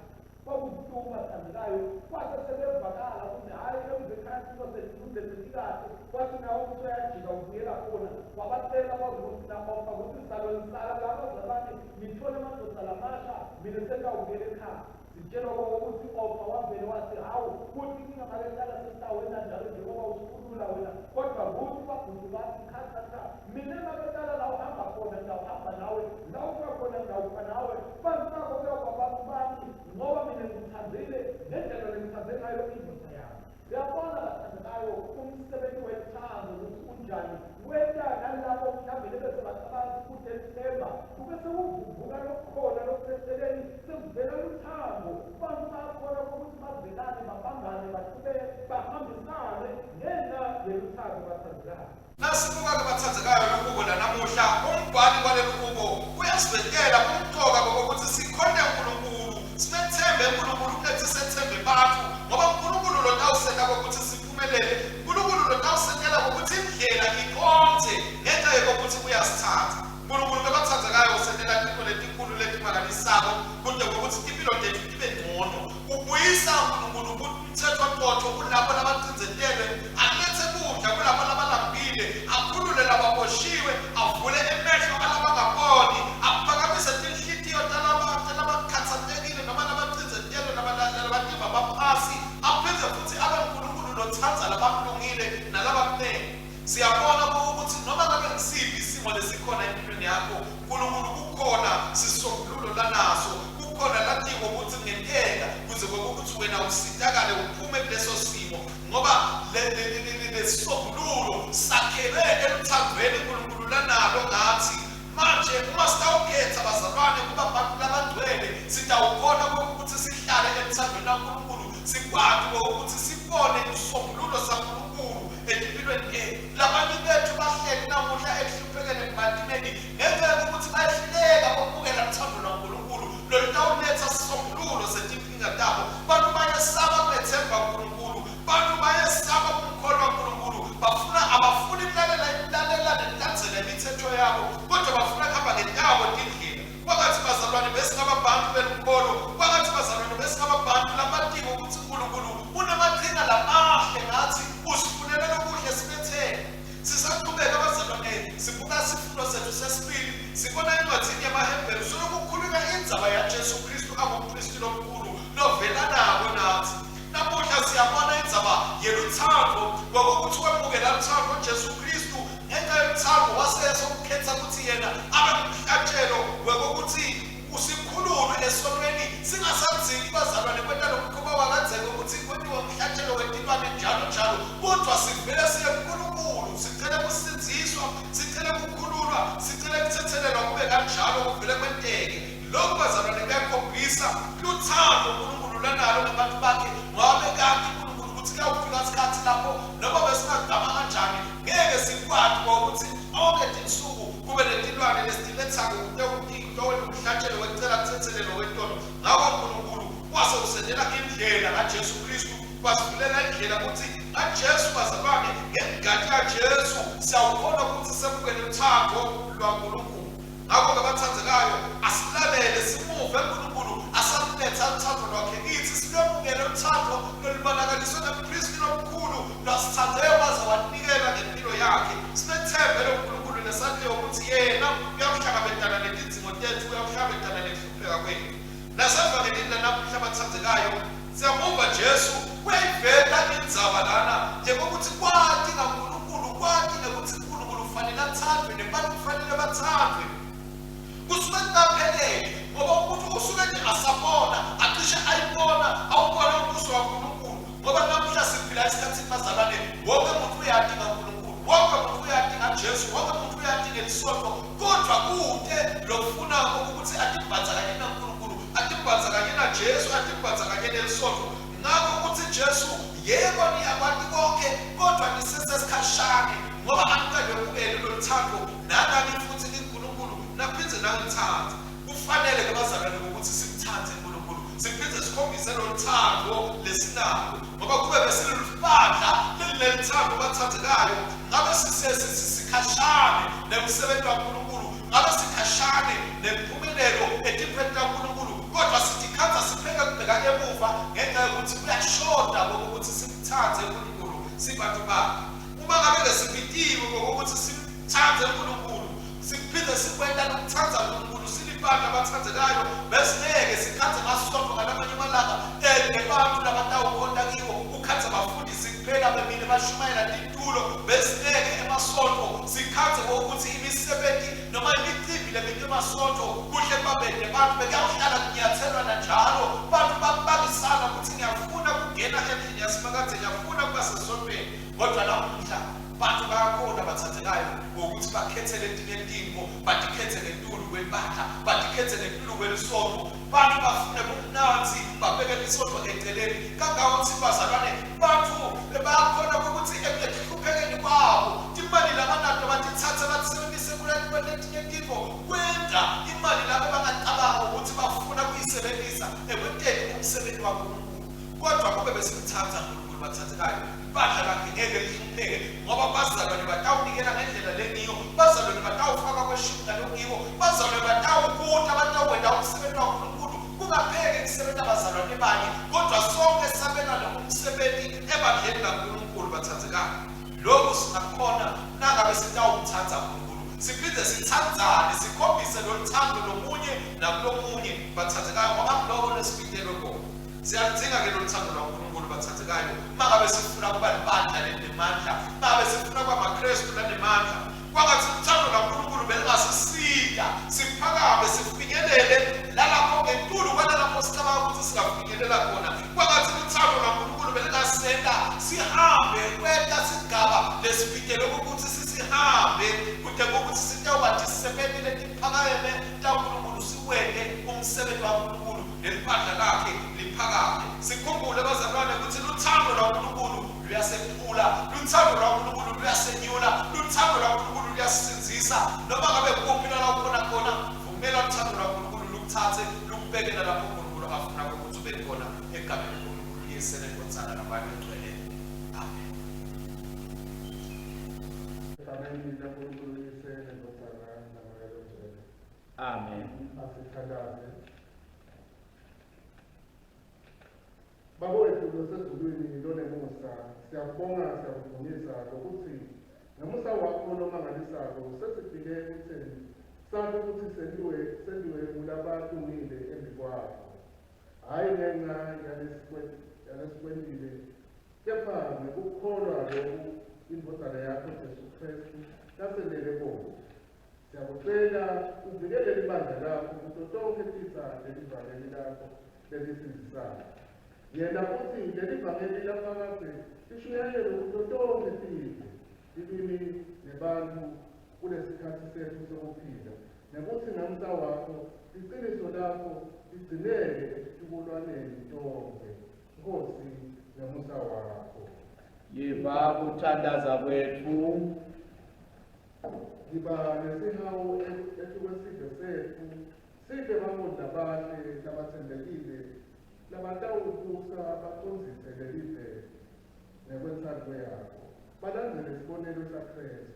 babuhlungu bathandekayo kwase sebevakala ukuthi hhayi emzekhathi sosezifunde zesikahle kwathi nawo usuyajika ubuyela khona wabatshela bazukuthi namofa ukuthi salonsala labazalwane ngithole amadoda lamasha mina sekawubuyela ekhaya. Sitshela ukuthi ofa wavele wathi hawu kuthi kingamalekala sesitawena njalo njengoba usikhulula wena kodwa kuthi babhuti bathi khathatha mina emabekala la uhamba khona ngiyawuhamba nawe la ufika khona ngiyawufa nawe bantsako kuyokwa bantu bami ngoba mina ngikuthandile ngendlela lengithandze ngayo indoda yami. Uyabona bathandekayo umsebenzi wethando ukuthi unjani wena nalabo mhlawumbe bese bacabanga ukuthi elithemba kube sekuvuvuka lokukhona lokuseseleni sekuvela luthando bantu bakhona ukuthi bavelane babambane baqhube bahambisane ngenxa yeluthando bathandekayo. Nasibuka-ke bathandekayo lokubo lanamuhla umbhali walelu kubo uyasibekela kumqoka kokuthi sikhonde uNkulunkulu simethembe uNkulunkulu kunethi sethembe bantu ngoba uNkulunkulu lo tawuseka kokuthi siphumelele. uNkulunkulu lo tawusekela kokuthi indlela ikhonze ngenxa yokuthi uyasithatha. uNkulunkulu bebathandekayo usekela into letinkulu letimangalisayo kude kokuthi impilo lethu ibe ngcono. Ubuyisa uNkulunkulu umthetho oqotho kulabo labacinzelwe alethe kudla kulabo labalambile akhulule lababoshiwe avule emehlo alabangaboni aphakamise inhliziyo talabakhathalekile noma labacinzelwe nabatima baphasi apheze futhi abankulunkulu nothanza labalungile nalabakunene. Siyabona ukuthi noma ngabe ngisiphi isimo lesikhona empilweni yakho uNkulunkulu kukhona sisombululo lanaso kukhona latiko ukuthi ngenteka kuze ukuthi wena usitakale uphume kuleso simo ngoba lesisombululo sakhele eluthandweni uNkulunkulu lanalo ngathi. Manje uma sitawukhetha bazalwane kuba abantu labangcwele sitawukhona ukuthi sihlale emthandweni kaNkulunkulu sikwazi ukuthi sibone isisombululo saNkulunkulu empilweni labantu bethu bahleli namuhla ehluphekene kubantimeni ngeke ukuthi bayehluleka ukubukela umthando kaNkulunkulu lolutawuletha isisombululo sezinkinga zabo. Bantu bayesaba ukwethemba uNkulunkulu, bantu bayesaba ukukholwa uNkulunkulu, abafuni ukulalela nelandzela imithetho yabo kodwa bafuna kuhamba ngenyawo endlini. Kwakathi bazalwane besingabantu belukholo, kwakathi bazalwane besingabantu lamatiko ukuthi uNkulunkulu unamaqhinga lamahle ngathi usifunela lokuhle sibethele. Sisaqhubeka bazalwane sibuka isifundo sethu sesibili sibona encwadini yamaHebheru sokukhuluma indzaba yaJesu Kristu angumpristi omkhulu novela nabo nathi. Namuhla siyabona indzaba yeluthando ngokuthi wemukela luthando Jesu Kristu ngenxa yothando waseso ukukhetha ukuthi yena abe ngumhlatshelo ngokuthi usikhululwe esonweni singasadziki bazalwane kwenta lokukhuba wakanzeka ukuthi kwenziwe umhlatshelo wetilwane njalo njalo kodwa sivele siye kuNkulunkulu sicele kusinziswa sicele kukhululwa sicele kuthethelelwa kube kanjalo kuvele kwenteke. Lokhu bazalwane kuyakhombisa luthando uNkulunkulu lanalo ngabantu bakhe ngoba bekade uNkulunkulu ukuthi kuyawufika isikhathi lapho noma besingagama kanjani ngeke sikwazi ukuthi onke insuku kube netilwane lesitilethayo umhlatshelo wecela kuthethelelwa kwentolo. Ngakho kwasenzela indlela kaJesu Kristu, kwasivulela indlela ukuthi kaJesu bazalwane ngemigati kaJesu siyawubona ukuthi semukele uthando lwaNkulunkulu. Ngakho-ke abathandekayo, asilalele simuve uNkulunkulu asaletha uthando lwakhe kithi, silwemukele uthando lolubonakaliswe ngeKristu omkhulu lwasithandeyo waze wanikela ngempilo yakhe. Sinethembe loNkulunkulu lesaziyo ukuthi yena uyakuhlangabezana nezidingo zethu, uyakuhlangabezana nokuhlupheka kwethu. Nasemvakeleni namuhla abathandekayo, siyamuva Jesu uyayivela indzaba lana njengokuthi kwadinga uNkulunkulu, kwadinga ukuthi uNkulunkulu kufanele athandwe nabantu kufanele bathandwe. Kusuke kungapheleli ngoba umuntu usuke nje asabona, acishe ayibona, awubona umbuso kaNkulunkulu. Ngoba namuhla siphila esikhathini bazalwane, wonke umuntu uyadinga uNkulunkulu, wonke umuntu uyadinga Jesu, wonke umuntu uyadinga isonto, kodwa kude lokufuna ukuthi adimbanzakanye noNkulunkulu, adimbanzakanye naJesu, adimbanzakanye nesonto. Ngakho ukuthi Jesu yebo niyakwazi konke, kodwa nisesesikhashane ngoba anikadlokubeli lothando nanani futhi uNkulunkulu naphindze nangithanda. Kufanele ke bazalwane ukuthi simthande uNkulunkulu, siphindze sikhombise lothando lesinalo, ngoba kube besilubandla lelithando bathandekayo, ngabe sikhashane nemsebenzi kaNkulunkulu, ngabe sikhashane nempumelelo ediphethwe kaNkulunkulu, kodwa sitikhanza sipheka kubheka emuva ngenxa yokuthi kuyashoda ngokuthi simthande uNkulunkulu sibantu bakhe. Uma ngabe sibhitiwe ngokuthi simthande uNkulunkulu, siphinde sikwenda nokuthanda uNkulunkulu, silibandla abathandekayo, besingeke sikhathe ngasonto ngalamanye amalanga nebantu labatawukhonda kiwo, ukhathe abafundisi kuphela bemile bashumayela titulo, besingeke emasonto sikhathe ngokuthi imisebenzi noma imicimbi lebintu emasonto kuhle babede bantu bekuyahlala kunyathelwana njalo, bantu babambisana ukuthi ngiyafuna ukungena endlini yasimakaze, ngiyafuna ukuba sesontweni. Kodwa namuhla bantu bayakhona bathandekayo ngokuthi bakhethele etinye batikhethe ngetulu kwebandla, batikhethe ngetulu kwelisonto, bantu bafune kumnanzi babekele isonto eceleni. Kangakuthi bazalwane bantu bayakhona ukuthi ekuhluphekeni kwabo imali labantu batithathe batisebenzise kuletinye tinto kwenda imali labo bangacabanga ukuthi bafuna kuyisebenzisa ekwenteni umsebenzi waNkulunkulu. Kodwa kube besimthanda uNkulunkulu bathandekayo, ibandla lakhe ngeke lihlupheke ngoba bazalwane batawunikela ngendlela leniyo, bazalwane batawufaka kweshumi nalokiwo, bazalwane batawukuta, batawuwenda umsebenzi waNkulunkulu. Kungapheke kusebenza abazalwane banye, kodwa sonke sabela lo umsebenzi ebandleni laNkulunkulu bathandekayo. Lokhu singakhona nangabe sitawumthanda uNkulunkulu, siphinde sithandzane, sikhombise lothando lomunye nakulomunye bathandekayo, ngoba lokho lesibitelo khona. Siyalidinga ke lothando lwaNkulunkulu bathandekayo, mangabe sifuna kuba libandla lenemandla, mangabe sifuna kuba amaKristu lanemandla. Kwangathi uthando lwaNkulunkulu belingasisida, siphakame, sifinyelele lalapho ngetulu kwalapho sicabanga ukuthi singafinyelela khona. Kwangathi uthando lwaNkulunkulu belingasenda sihambe kwenta sigaba lesibitelo ukuthi sisihambe kude kokuthi sitawuba disebenti letiphakeme laNkulunkulu, siwende umsebenzi waNkulunkulu nelibandla lakhe liphakame. Sikhumbule bazalwane ukuthi luthando lwaNkulunkulu luyasephula, luthando lwaNkulunkulu luyasenyula, luthando lwaNkulunkulu luyasizisa. Noma ngabe kuphila la khona vumela uthando lwaNkulunkulu lukuthathe lukubeke lapho uNkulunkulu afuna ukuthi ube khona egameni loNkulunkulu yesele nkonzana nabantu egcwele. Amen. Amen. Baba wethu osezulwini lonemusa, siyabonga, siyakudumisa ngokuthi nomusa wakho nomangalisayo sesifike ekutheni sabe ukuthi sendiwe kulabalungile embi kwakho, hhayi ngenxa yalesikwendile, kepha ngokukholwa lokhu indodana yakho Jesu Kristu lasendele bona. Siyakucela uvikele ibandla lakho kuzo tonke tisa lelivangeli lakho lelisizisayo. Yena futhi leli vangeli lafakaze lishuyayele kuzo tonke tisa ilimi nebantu kulesikhathi sethu sokuphila, nokuthi namusa wakho iqiniso lakho ligcineke esitukulwaneni tonke. Nkosi, namusa wakho. Yiva kuthandaza kwethu. Ngiba nesihawu ehlukwesidlo sethu, sibe bamodla bahle labathembekile labatawubusa bacondzise leli vele ngekwentsandvo yakho, balandzele isibonelo saKristu.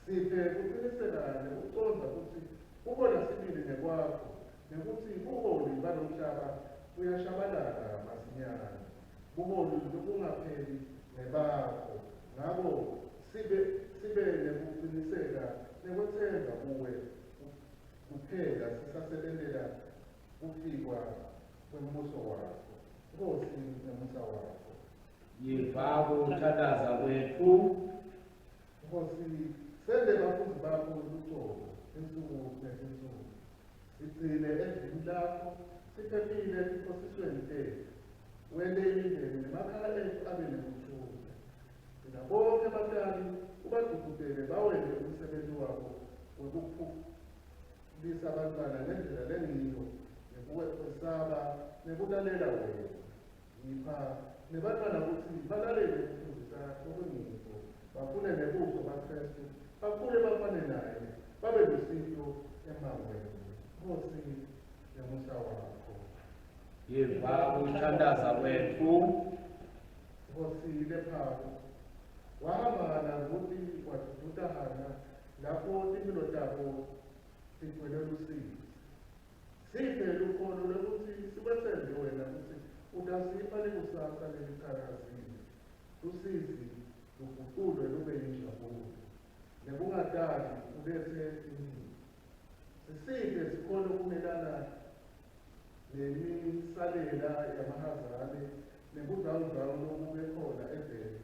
Siphe kucinisekane ucondza kutsi ubona sibili nekwakho, nekuthi buholi balomhlaba buyashabalala masinyane, buholi lobungapheli nebakho. Ngako sibe nekuciniseka nekwetsemba kuwe kuphela sisasebendelela kufikwa kwembuso wakho. Nkosi nemusa wakho. Yiva ukuthandaza kwethu. Nkosi, sende bafundzi bakho lucobo insuku nezinsuku. Sigcine endlini lakho, siphephile eziphosisweni zethu. Wende imindeni nemakhaya ethu abe nekuthula. Thina bonke abatali ubadukutele bawele umsebenzi wabo wokukhulisa abantwana ngendlela lengiyo, nekukwesaba, nekulalela wena. Yipha nebantwana ukuthi balalele ukufundisa okungikho, bafune nebuso baKristu, bakhule bafane naye, babe lusito emangweni. Nkosi nemusa wakho. Yiva ukuthandaza kwethu. Nkosi lephawu wahamba nakuthi wadudahana lapho timilo tabo tigcwele lusizi. Siphe lukholo lokuthi sibethembe wena ukuthi utasipha likusasa leliqhakazile, lusizi luguqulwe lube yinjabulo, nekungadali ulethe inini. Sisiphe sikhona ukumelana nemisalela yamahazane nebudlawudlawu lokube khona evele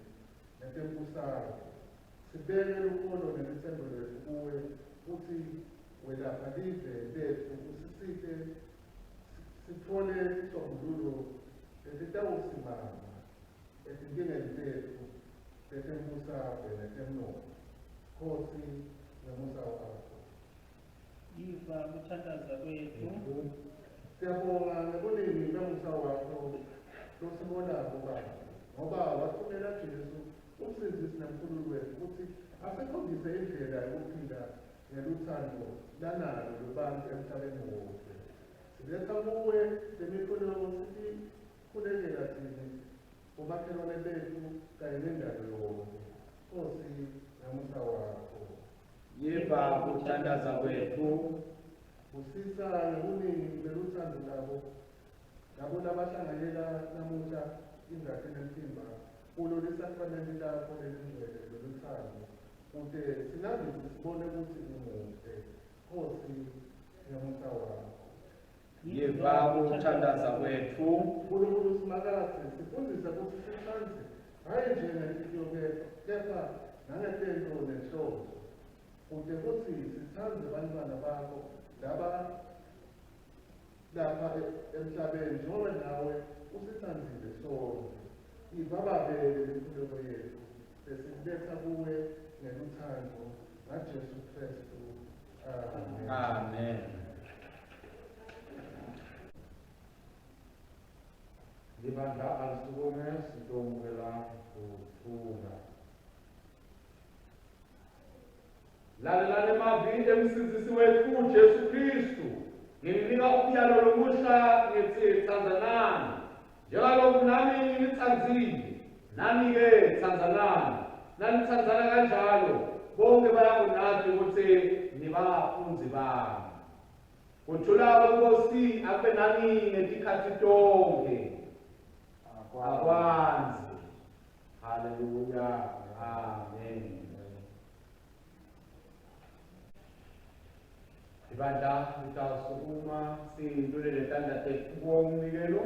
netembusaro. Sibeke lukholo nemithembo lethu kuwe ukuthi welapha live lethu, usisiphe sithole isisombululo esitawusimama ezinkingeni zethuzetembusave netemnotho. Nkosi nemusa wakho. Yiva ukuthandaza kwethu. Siyabonga ngekuningi bemusa wakho losibonako Baba, ngoba wathumela Jesu umsindisi nomkhululi wethu ukuthi asikhombise indlela yokuphila ngeluthando lanalo lubantu emhlabeni wonke. Siletha kuwe lemikhuleko sikhulekela thina umakhelwane bethu kanye nendalo yonke. Nkosi nemusa wakho. Yiva ukuthandaza kwethu. Busisa ngekuningi beluthando labo labo labahlanganyela namuhla ingadi nemphimba kulo lisakramenti lakho elingcwele loluthando, kude singaze sibone ukuthi umuhle. Nkosi nemusa wakho. Yiva ukuthandaza kwethu. Nkulunkulu simakaze sifundise ukuthi sihlanze, hhayi nje ngenhliziyo kepha nangetento nenhloso, kude futhi sithande abantwana bakho laba lapha emhlabeni njengoba nawe usithandile sonke. Yiva babele impilo yethu sesiletha kuwe ngeluthando ngaJesu Kristu. Amen. Amen. Libandla alisukume sitomukela kuthula. Lalelani emavini emsindisi wethu Jesu Kristu. Ngilinika umyalo lomusha ngithi tsandzanani. Njengalokhu nami ngilitsandzile, nani-ke tsandzanani. Nanitsandzana kanjalo, bonke bayakunati ukuthi nibafundzi bami. Kuthula kweNkosi abe nani ngetikhathi tonke. Akwanzi. Haleluya. Amen. Ibandla litasukuma sindulele tandla tethu komnikelo,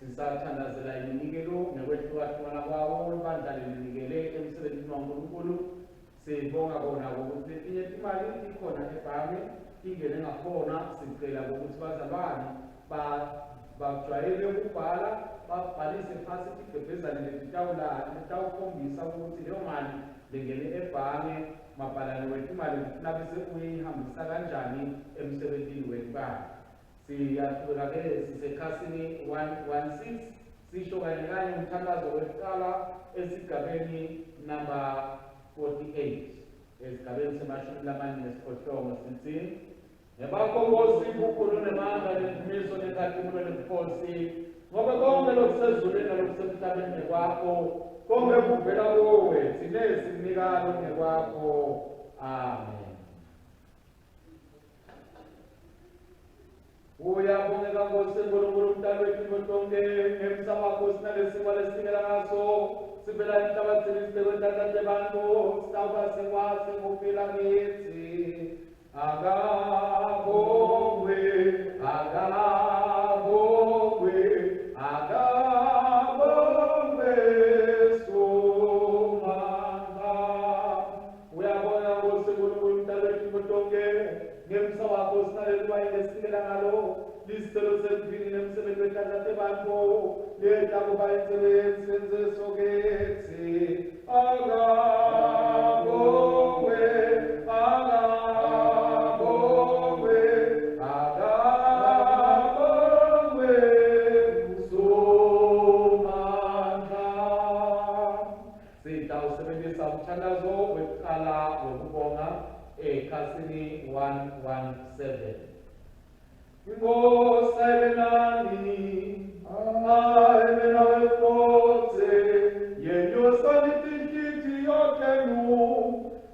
sisathandazela iminikelo nekwehlukahlukana kwawo ibandla linikele emsebenzini waNkulunkulu. Sibonga kona ukuthi letinye timali ikhona ebhange ingene ngakhona, sicela ukuthi bazalwane bajwayele ukubhala, babhalise phasi tigebhezane letawukhombisa ukuthi leyo mali lengene ebhange mabhalane wetimali nabese uyihambisa kanjani emsebenzini webhange. Siyaqhubeka-ke sisekhasini 116 sisho kanye kanye umthandazo wekuqala esigabeni number 48 esigabeni semashumi lamane nesiphohlongo sithi, ngebakhongosi bukhulu nemandla lendumiso nenkazimulo nebukhosi ngoba konke lokusezulwini nalokusemhlabeni ngekwakho, konke kuvela kuwe, thine sikunikalo ngekwakho. Amen. Uyabongeka Nkosi enkulunkulu umdali wethu konke ngemsamo wakho sinalesimo lesinikela ngaso sivela emhlabathini sibekwe entathathe bantu sitawuba sekwazi ngokuphila kithi. Akabongwe, akabongwe, akabongwe Somandla. Uyabona Nkosi enkulunkulu umdali wethu konke ngemsa wakho sinalelikuba ilesinikela ngalo lisicelo sempini nemsebenzi wethathathe bantu leta kuba insebenzi senze sokethi. Akabongwe, akabongwe, akabongwe Somandla. Sitawusebenzisa umthandazo wekuqala wokubonga ekhasini 117. Inkosi ayibenani, ayibenawe futhi, yenyosa litikiti yokenu,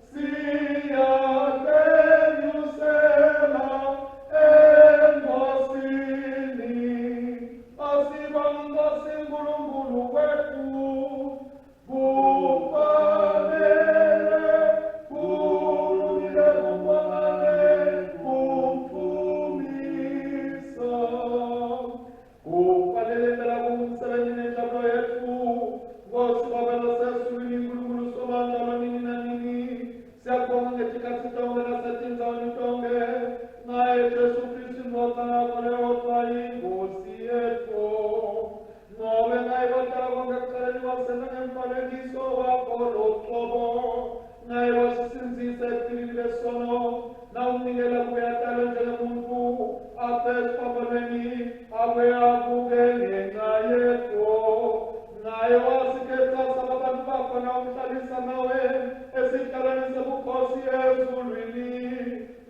siyakenyusela enkosini, asibonga sinkulunkulu wethu, kufanele, kulungile kufanele, kumfumisa. Kufanele phela kumsebenzi nenhlalo yethu, Nkosi babela sesulwini inkulunkulu Somandla lwanini nanini, siyabonga ngesikhathi tonke nasetindzaweni tonke, ngaye Jesu Kristu indvodza yakho leyodwa iNkosi yethu. Ngobe ngaye badala konke ekuqaleni kwasena ngemfanekiso wakho loqobo, ngaye wasisinzisa ephilini lesono, nawunikela kuye adalwe njengemuntu, afe esiphambanweni, abuye avuke ngenxa yethu. Ngaye wasikhetha sababantu bakho nawumhlalisa nawe esihlalweni sebukhosi ezulwini.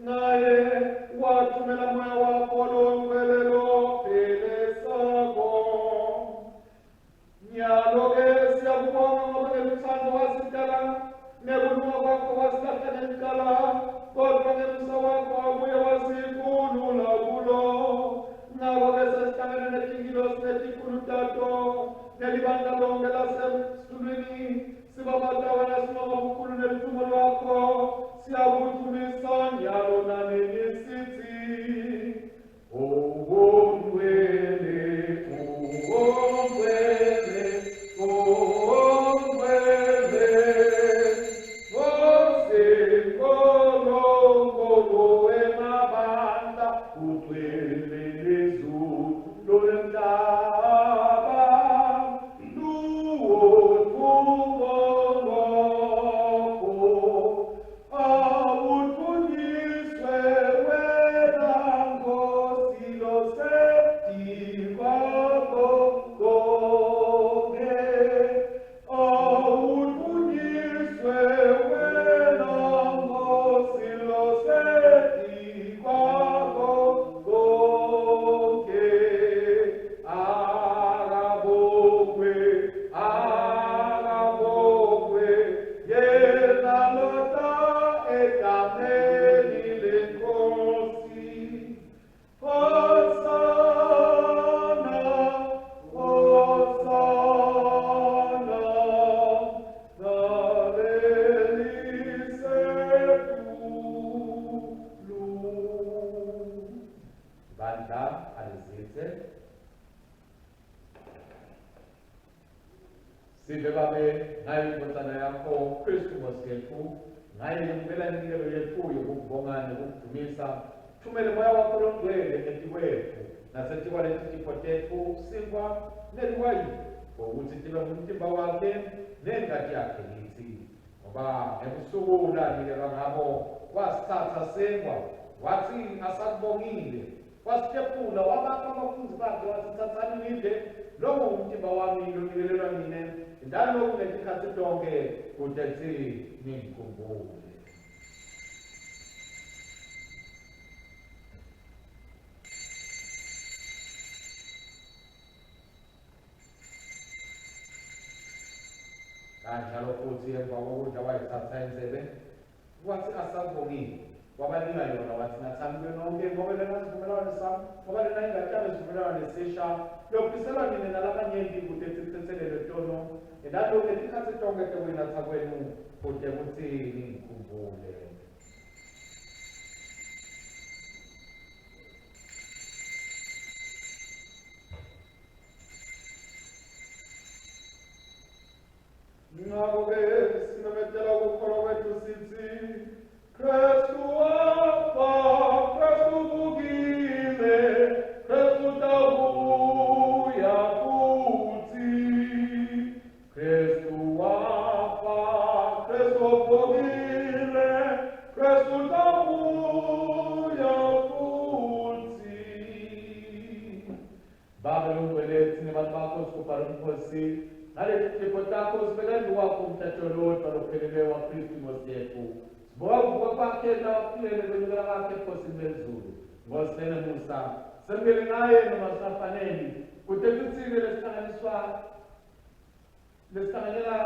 Ngaye wathumela moya wakho longcwele phelelisako. Nyalo-ke siyakubonga ngoba ngeluthando wasidala, nekulunga kwakho wasilahla ngenkala, kodwa ngemsa wakho wabuye wasikhulula kulo. Ngakho-ke sesihlangene netingilosi netikhulu tato nelibandla lonke lasemsulwini, sibabata wena sinoma bukhulu nelithumo lwakho, siyakuthumisa nyalo nanini sithi, ungcwele, ungcwele, ungcwele, Nkosi nkulunkulu wemabandla, ugcwele lezulu lomhlaba, luwo thumo lwakho, awuthunyiswe wena Nkosi losedikwa konke, awuthunyiswe wena Nkosi losedikwa konke. Akabongwe, akabongwe, yena loda egameni leNkosi. Hosana, Hosana, ngalelisetulu. Bandla alizithe. Sive babe, ngaye inkosana yakho Kristu Nkosi yethu, ngaye ngempela inikelo yethu yokukubonga nokukudumisa. Thumele moya wakho longcwele etikwethu nasetikwa letifo tethu sinkwa neliwayini, ukuthi tibe ngumtimba wakhe nengati yakhe kithi. Ngoba ebusuku ulanikelwa ngabo wasithatha senkwa, wathi asakubongile, wasitephula wabakha abafundi bakhe wasithathani nidle, lowo umtimba wami lonikelelwa mina, njalo ngesikhathi tonke kude ningikhumbule. kanjalo futhi emva kokudla wayithatha endlebe wathi asabongile wabanika yona wathi nathani nonke ngoba lena sivumelwano sami ngoba lena ingatshala isivumelwano nesisha lokhisela mina nalabanyenti kude sithethelele tono endaloke tikhathi tonke tekwinatha kwenu kude kuthini ngikhumbule. Ngakho-ke simemetela ukukholwa kwethu sithi Kristu wafa, Kristu uvukile, Kristu utabuya futhi. Kristu wafa, Kristu uvukile, Kristu utabuya futhi. Baba lungwelethi nebantu bakho sikubhala umkhosi nalesifo takho sibekani wakho umthetho lodwa lopheleleyo wa Kristu Inkosi yethu. Sibovuka kwakhe nawaphilele kwenyukela kwakhe ekhosini lezulu. Ngosene Musa, sembele naye noma singafaneli. Kude kuthini lesihlanganyela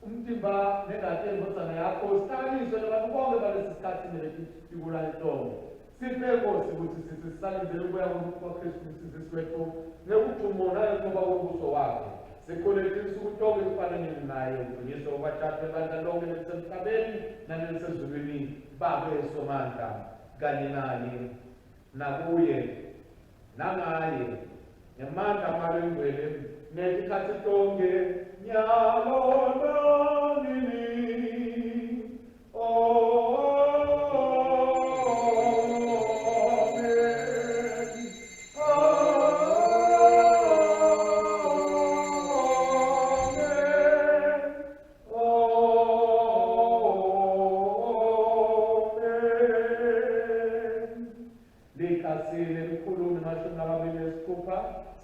umtimba negadi embotsana yakho. Sihlanganiswe nabantu bonke balesi sikhathi nebekubulala intonga. Siphe Nkosi ukuthi sithi sisalindele ukuya kwaKristu umsindisi wethu nekudumo nangoba kombuso wakhe. Sikolekisa ukutonga ekufanele naye udunyiswe kwabathathu ebandla lonke nelisemhlabeni nanelisezulwini babe somandla kanye naye nakuye nangaye ngemandla amalo engcwele nezikhathi tonke nyalo nanini.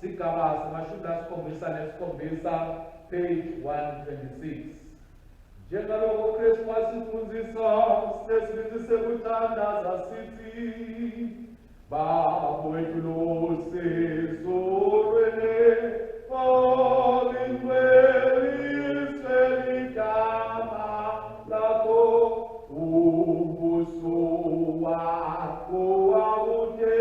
Sigaba samashumi asikhombisa nesikhombisa page 126. Njengalokho uKristu wasifundisa sinesibindi sekuthandaza sithi Baba wethu losezulwini olingcweliswe ligama lakho umbuso wakho awude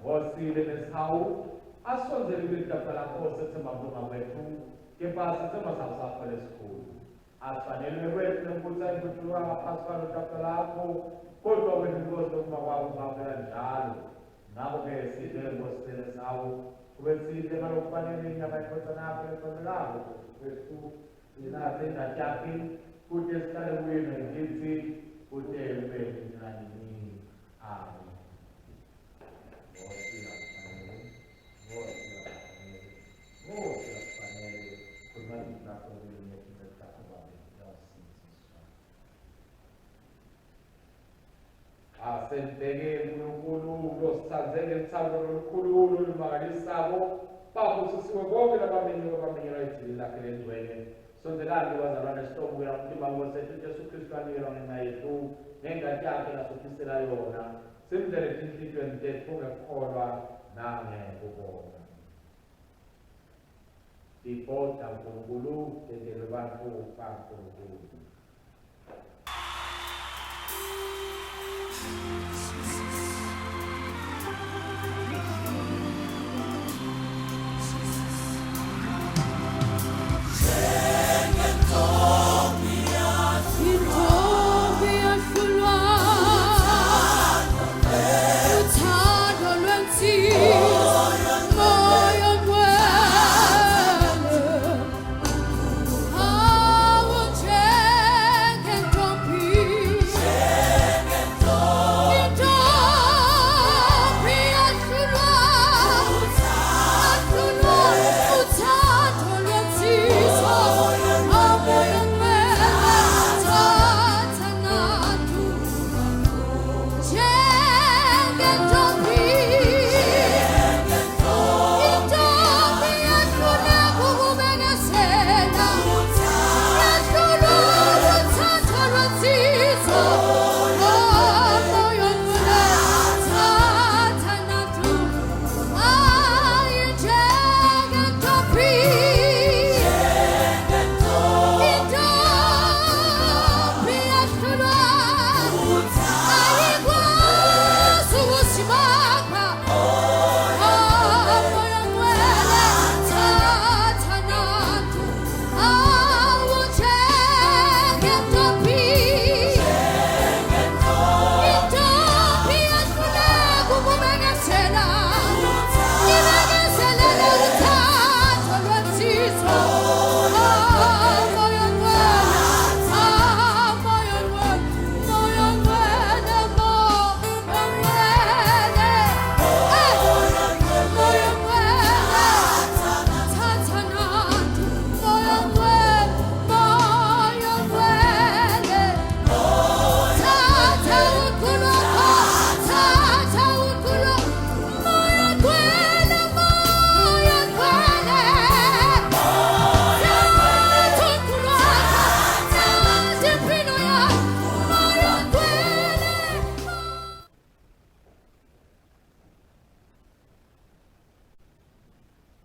ngosile nesihawu asonzele kwitafula lakho sethembabonga wethu kepha sithemba sakho lesikhulu afanele wethu nembuthano kuthiwa ngaphansi kwalo tafula lakho kodwa wena inkosi lokuma kwakho ungavela njalo ngakho-ke sihle ngosile nesihawu kube sihle ngalokufanele inyama ikhosana yakho lesono lakho wethu inathe ingadi yakhe kude sihlale kuyena ngithi kude ube nanini. Amen. Asembheke uNkulunkulu osithandze ngethando olukhulu olumangalisayo. Baba usisiwe konke labamenyelwa ejilini lakhe lengcwele. Sondelani bazalwane sitomukela umtimba wethu uJesu Kristu anikela ngenxa yethu nengadi yakhe lasophisela yona. Simdlele ezinhliziyweni zethu ngekukholwa nangekubonga. Sibonga uNkulunkulu njengelwe bantu kaNkulunkulu.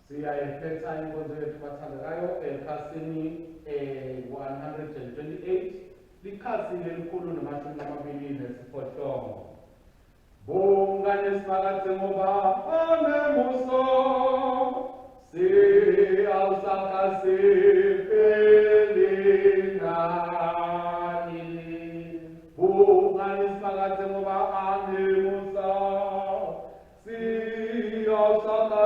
Siyayiphetha inkonzo yethu bathandekayo ekhasini 128 likhasi lelikhulu namashumi amabili nesiphohlongo. Bonga nesifakathi ngoba anemuso siyawusakha siphelingani. Bonga nesifakathi ngoba anemuso siyawusakha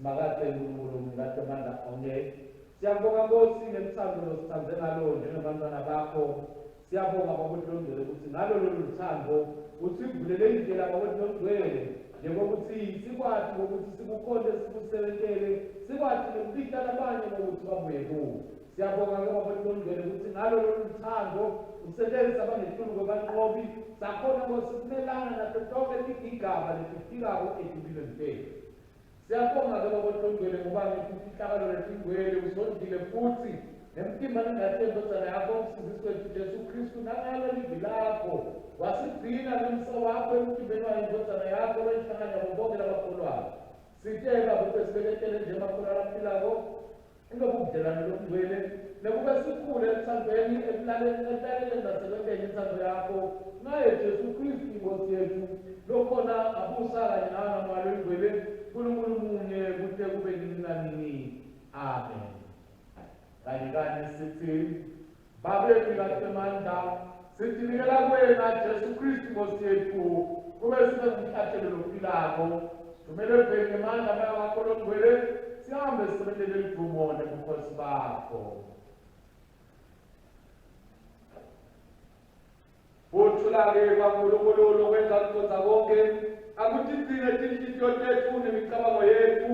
Makate uNkulunkulu ngathi manda onke. Siyabonga Nkosi ngemthando osithandze ngalo njengabantwana bakho. Siyabonga bakuhlongele ukuthi ngalo lolu thando usivulele indlela bakuhlongele njengokuthi sikwazi ukuthi sikukhonde sikusebenzele sikwazi nokufika labanye ukuthi babuye kuwe. Siyabonga bakuhlongele ukuthi ngalo lolu thando usebenzisa abanehluluko banqobi sakhona ngosimelana naso sonke igaba lesifikako empilweni zethu. Siyabonga bakuhlongele ngoba ngifihlakalo lengcwele usondile futhi nemtimba ningathembosana yakho umsindisi wethu Jesu Kristu nangalo livi lakho wasigcina nomso wakho emtimbeni wayindodana yakho wenhlangana bonke labakholwayo. Sitshela ukuthi sibekele nje amakholwa aphilako ingobudlelwane lobungcwele nekube sikhule emthandweni ekulaleni nasekwenteni inthando yakho ngaye Jesu Kristu inkosi yethu lokhona abusa kanye nawe ngamalo engcwele uNkulunkulu munye kuhle kube nini. Amen. Kanye sithi babethu basemandla sizinikela kuwena Jesu Kristu inkosi yethu kube sibe ngumhlatshelo lophilako sithumele ebheke ngemandla bakho longcwele sihambe sisebenzele idumo nebukhosi bakho. Uthula-ke kwaNkulunkulu lokwenza kucoza konke akutigcine tinhliziyo zethu nemicabango yethu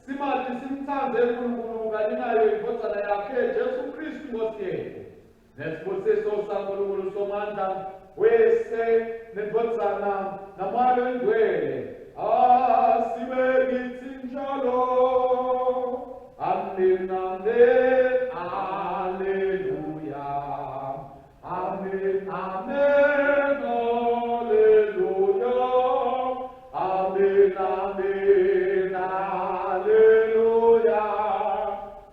simathi simthande uNkulunkulu nayo inkosana yakhe Jesu Kristu Nkosi yethu nesibusiso saNkulunkulu somandla wese nenkosana namalo engcwele asibe kithi njalo. Amen, amen, hallelujah. Amen, amen, hallelujah. Amen, amen, hallelujah.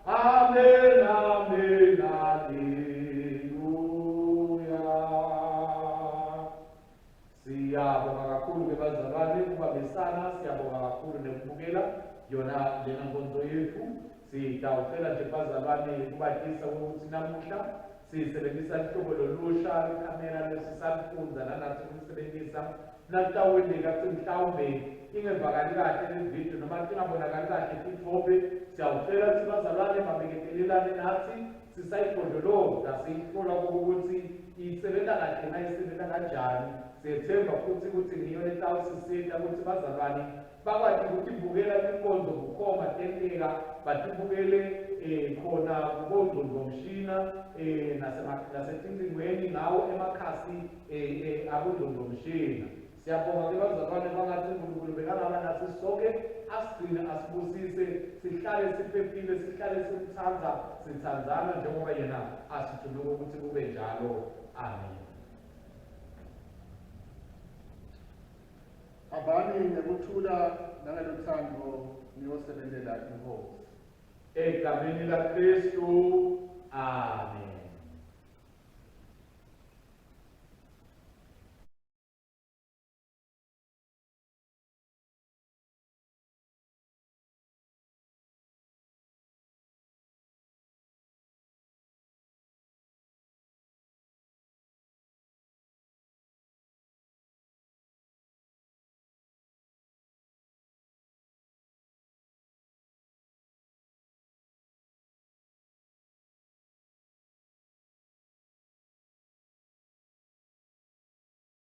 Amen, amen, hallelujah. Siyabonga kakhulu ke bazalwane ukubambisana, siyabonga kakhulu nekubukela yona lena nkonzo yethu. Sitawucela nje bazalwane kubathisa ukuthi namuhla sisebenzisa ihlobo lolusha ikamera lesisalifunza nanathi ukusebenzisa nakutawuwendeka kuthi mhlawumbe ingevakali kahle le video noma ingabonakali kahle ithobe. Siyawucela ukuthi bazalwane babeketelelane nathi sisayipondoloza siyihlola ukuthi isebenza kahle nayisebenza kanjani. Siyethemba futhi ukuthi ngiyo letawusisita ukuthi bazalwane bakwazi ukuthi ibukela inkonzo bukhoma tenteka batibukele khona kubondlondlomshina nasetingcingweni ngawo emakhasi abondlondlomshina. Siyabonga ke bazalwane bangathi uNkulunkulu bekangaba nathi sonke asigcine asibusise sihlale siphephile sihlale sithandzana njengoba yena asithume ukuthi kube njalo. Amen. Abani ngekuthula nangelothando niyosebenzela inkosi. Egameni laKristu. Amen.